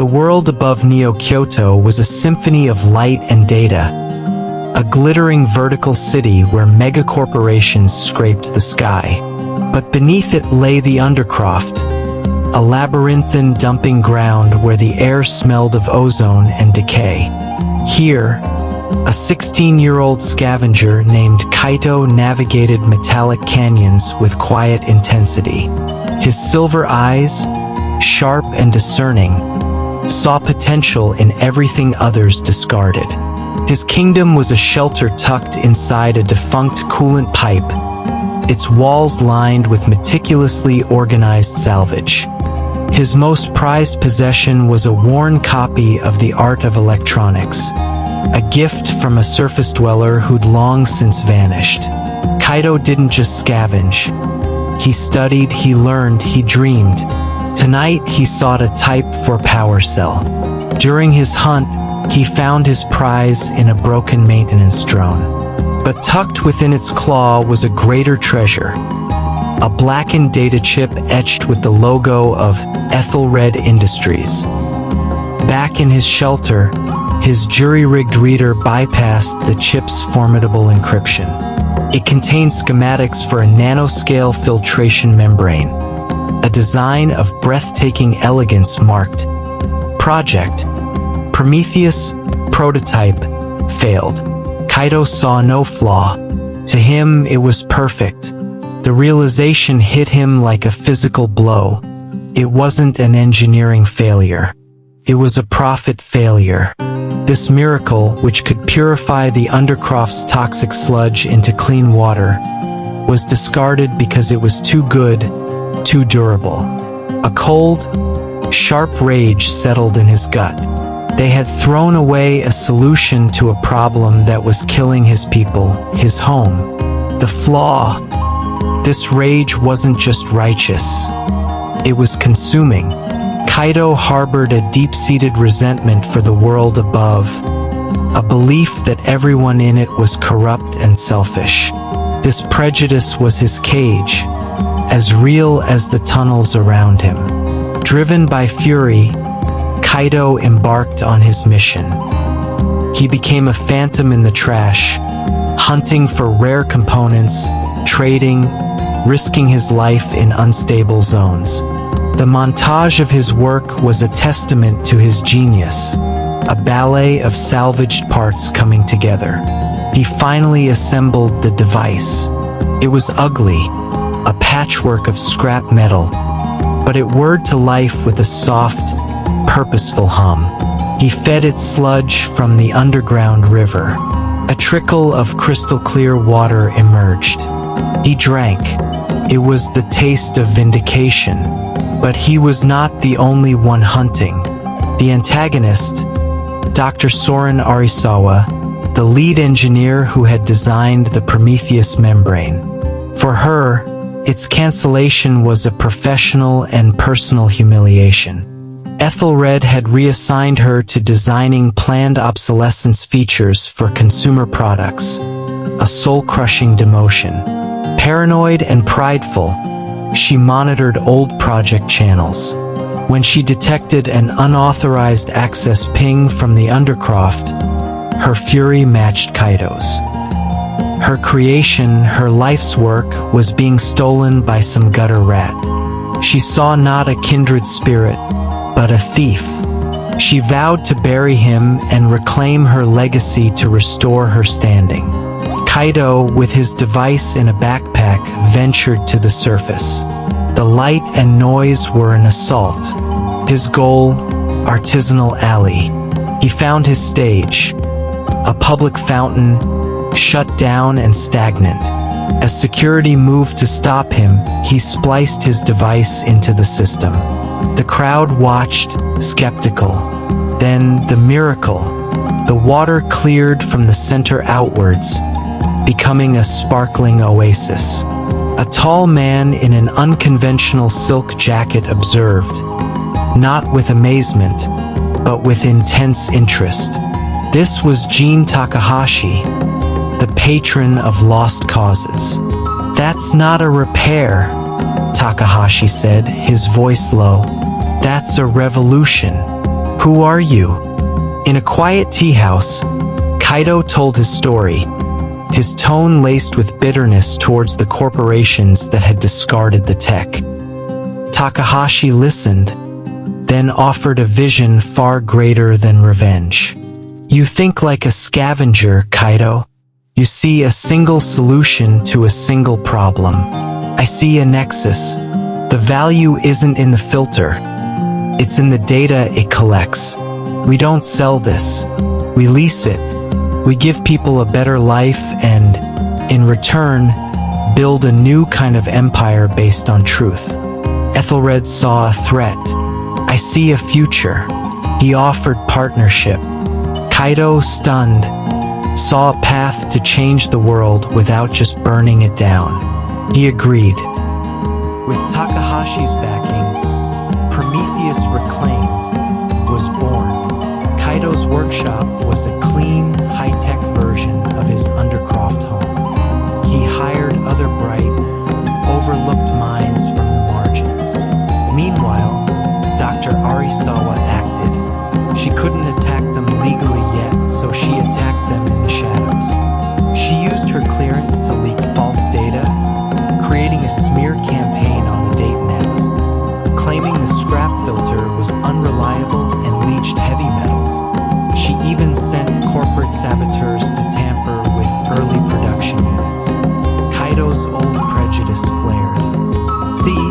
The world above Neo-Kyoto was a symphony of light and data, a glittering vertical city where megacorporations scraped the sky. But beneath it lay the Undercroft, a labyrinthine dumping ground where the air smelled of ozone and decay. Here, a 16-year-old scavenger named Kaito navigated metallic canyons with quiet intensity. His silver eyes, sharp and discerning, saw potential in everything others discarded. His kingdom was a shelter tucked inside a defunct coolant pipe, its walls lined with meticulously organized salvage. His most prized possession was a worn copy of The Art of Electronics, a gift from a surface dweller who'd long since vanished. Kaito didn't just scavenge. He studied, he learned, he dreamed. Tonight, he sought a Type 4 power cell. During his hunt, he found his prize in a broken maintenance drone. But tucked within its claw was a greater treasure, a blackened data chip etched with the logo of Ethelred Industries. Back in his shelter, his jury-rigged reader bypassed the chip's formidable encryption. It contained schematics for a nanoscale filtration membrane, a design of breathtaking elegance marked Project Prometheus Prototype Failed. Kaito saw no flaw. To him, it was perfect. The realization hit him like a physical blow. It wasn't an engineering failure. It was a profit failure. This miracle, which could purify the Undercroft's toxic sludge into clean water, was discarded because it was too good, too durable. A cold, sharp rage settled in his gut. They had thrown away a solution to a problem that was killing his people, his home. The flaw. This rage wasn't just righteous. It was consuming. Kaito harbored a deep-seated resentment for the world above, a belief that everyone in it was corrupt and selfish. This prejudice was his cage, as real as the tunnels around him. Driven by fury, Kaito embarked on his mission. He became a phantom in the trash, hunting for rare components, trading, risking his life in unstable zones. The montage of his work was a testament to his genius, a ballet of salvaged parts coming together. He finally assembled the device. It was ugly, a patchwork of scrap metal, but it whirred to life with a soft, purposeful hum. He fed it sludge from the underground river. A trickle of crystal-clear water emerged. He drank. It was the taste of vindication. But he was not the only one hunting. The antagonist, Dr. Soren Arisawa, the lead engineer who had designed the Prometheus membrane. For her, its cancellation was a professional and personal humiliation. Ethelred had reassigned her to designing planned obsolescence features for consumer products, a soul-crushing demotion. Paranoid and prideful, she monitored old project channels. When she detected an unauthorized access ping from the Undercroft, her fury matched Kaito's. Her creation, her life's work, was being stolen by some gutter rat. She saw not a kindred spirit, but a thief. She vowed to bury him and reclaim her legacy to restore her standing. Kaito, with his device in a backpack, ventured to the surface. The light and noise were an assault. His goal, artisanal alley. He found his stage, a public fountain, shut down and stagnant. As security moved to stop him, he spliced his device into the system. The crowd watched, skeptical. Then the miracle. The water cleared from the center outwards, becoming a sparkling oasis. A tall man in an unconventional silk jacket observed, not with amazement, but with intense interest. This was Jin Takahashi, the patron of lost causes. "That's not a repair," Takahashi said, his voice low. "That's a revolution." Who are you? In a quiet tea house, Kaido told his story, his tone laced with bitterness towards the corporations that had discarded the tech. Takahashi listened, then offered a vision far greater than revenge. You think like a scavenger, Kaido. You see a single solution to a single problem. I see a nexus. The value isn't in the filter. It's in the data it collects. We don't sell this. We lease it. We give people a better life and, in return, build a new kind of empire based on truth. Ethelred saw a threat. I see a future. He offered partnership. Kaido, stunned, saw a path to change the world without just burning it down. He agreed. With Takahashi's backing, Prometheus Reclaimed was born. Kaido's workshop was a clean, high-tech version of his Undercroft home. He hired other bright, overlooked minds from the margins. Meanwhile, Dr. Arisawa acted. She couldn't attack them legally yet, so she attacked them in the shadows. She used her clearance to leak false data, creating a smear campaign on the date nets, claiming the scrap filter was unreliable and leached heavy metals. She even sent corporate saboteurs to tamper with early production units. Kaido's old prejudice flared. See,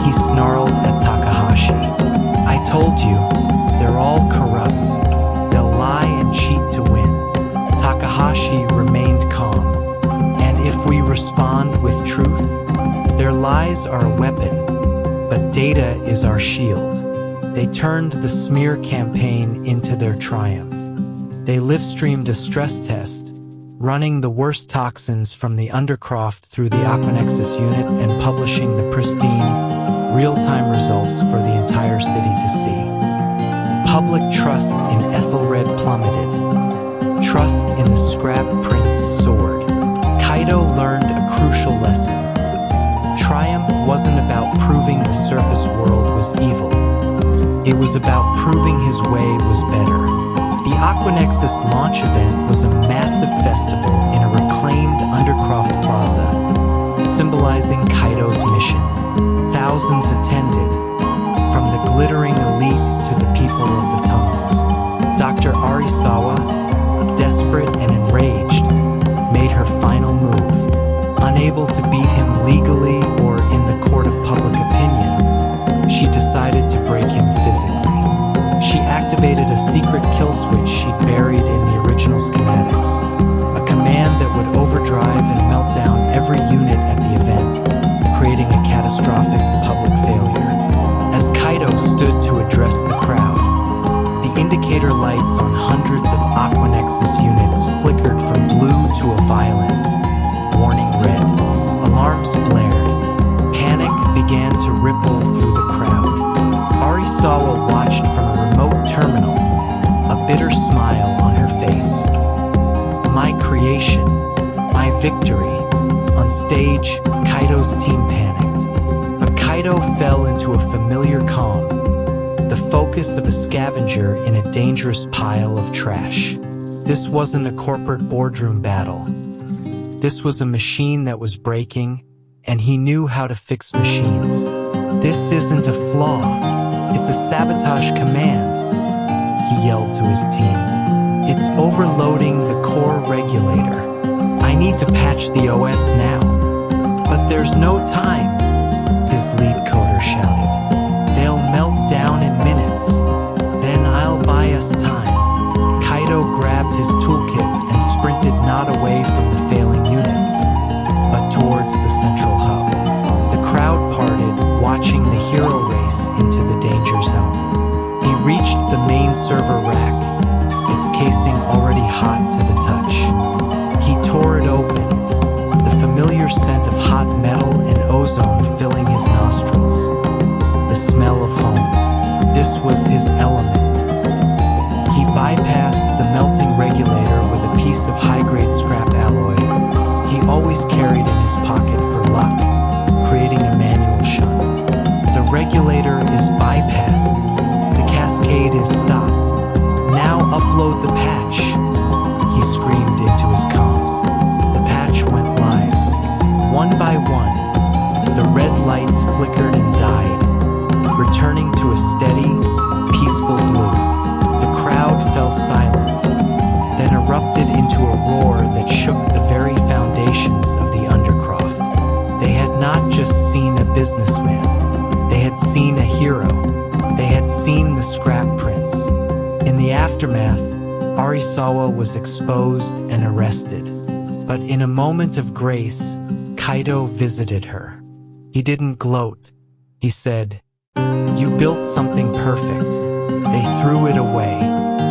he snarled at Takahashi. I told you, they're all corrupt. They'll lie and cheat to win. Takahashi remained calm. And if we respond with truth, their lies are a weapon, but data is our shield. They turned the smear campaign into their triumph. They live-streamed a stress test, running the worst toxins from the Undercroft through the Aquanexus unit and publishing the pristine, real-time results for the entire city to see. Public trust in Ethelred plummeted. Trust in the Scrap Prince soared. Kaido learned a crucial lesson. Triumph wasn't about proving the surface world was evil. It was about proving his way was better. The Aquanexus launch event was a massive festival in a reclaimed Undercroft Plaza, symbolizing Kaido's mission. Thousands attended, from the glittering elite to the people of the tunnels. Dr. Arisawa, desperate and enraged, made her final move. Unable to beat him legally or in the court of public opinion, she decided to break him physically. She activated a secret kill switch she'd buried in the original schematics, a command that would overdrive and melt down every unit at the event, creating a catastrophic public failure. As Kaido stood to address the crowd, the indicator lights on hundreds of Aquanexus units flickered from blue to a violet, warning red. Alarms blared. Panic began to ripple through the crowd. Arisawa watched from a remote terminal, a bitter smile on her face. My creation, my victory. On stage, Kaido's team panicked. But Kaido fell into a familiar calm, the focus of a scavenger in a dangerous pile of trash. This wasn't a corporate boardroom battle. This was a machine that was breaking, and he knew how to fix machines. This isn't a flaw. It's a sabotage command, he yelled to his team. It's overloading the core regulator. I need to patch the OS now. But there's no time, his lead coder shouted. They'll melt down in minutes. Then I'll buy us time. Kaido grabbed his toolkit and sprinted not away from the failing units, but towards the central hub. The crowd parted, watching the hero race into the danger zone. He reached the main server rack, its casing already hot to the touch. He tore it open, the familiar scent of hot metal and ozone filling his nostrils. The smell of home. This was his element. He bypassed the melting regulator with a piece of high-grade scrap alloy he always carried in his pocket for luck, creating a manual shunt. The regulator is bypassed. The cascade blockade is stopped. Now upload the patch, he screamed into his comms. The patch went live. One by one, the red lights flickered and died, returning to a steady, peaceful blue. The crowd fell silent, then erupted into a roar that shook the very foundations of the Undercroft. They had not just seen a businessman, they had seen a hero. They had seen the scrap prince. In the aftermath, Arisawa was exposed and arrested. But in a moment of grace, Kaito visited her. He didn't gloat. He said, "You built something perfect. They threw it away.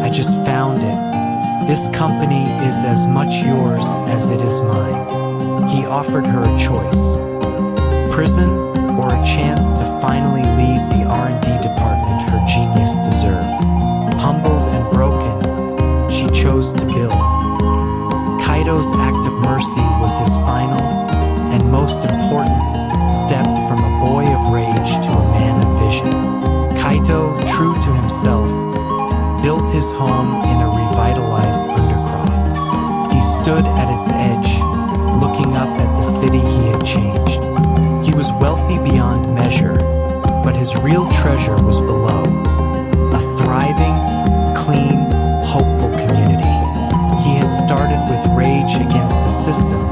I just found it. This company is as much yours as it is mine." He offered her a choice: prison or a chance to finally lead the R&D department her genius deserved. Humbled and broken, she chose to build. Kaito's act of mercy was his final and most important step from a boy of rage to a man of vision. Kaito, true to himself, built his home in a revitalized Undercroft. He stood at its edge, looking up at the city he had changed. He was wealthy beyond measure, but his real treasure was below. A thriving, clean, hopeful community. He had started with rage against a system,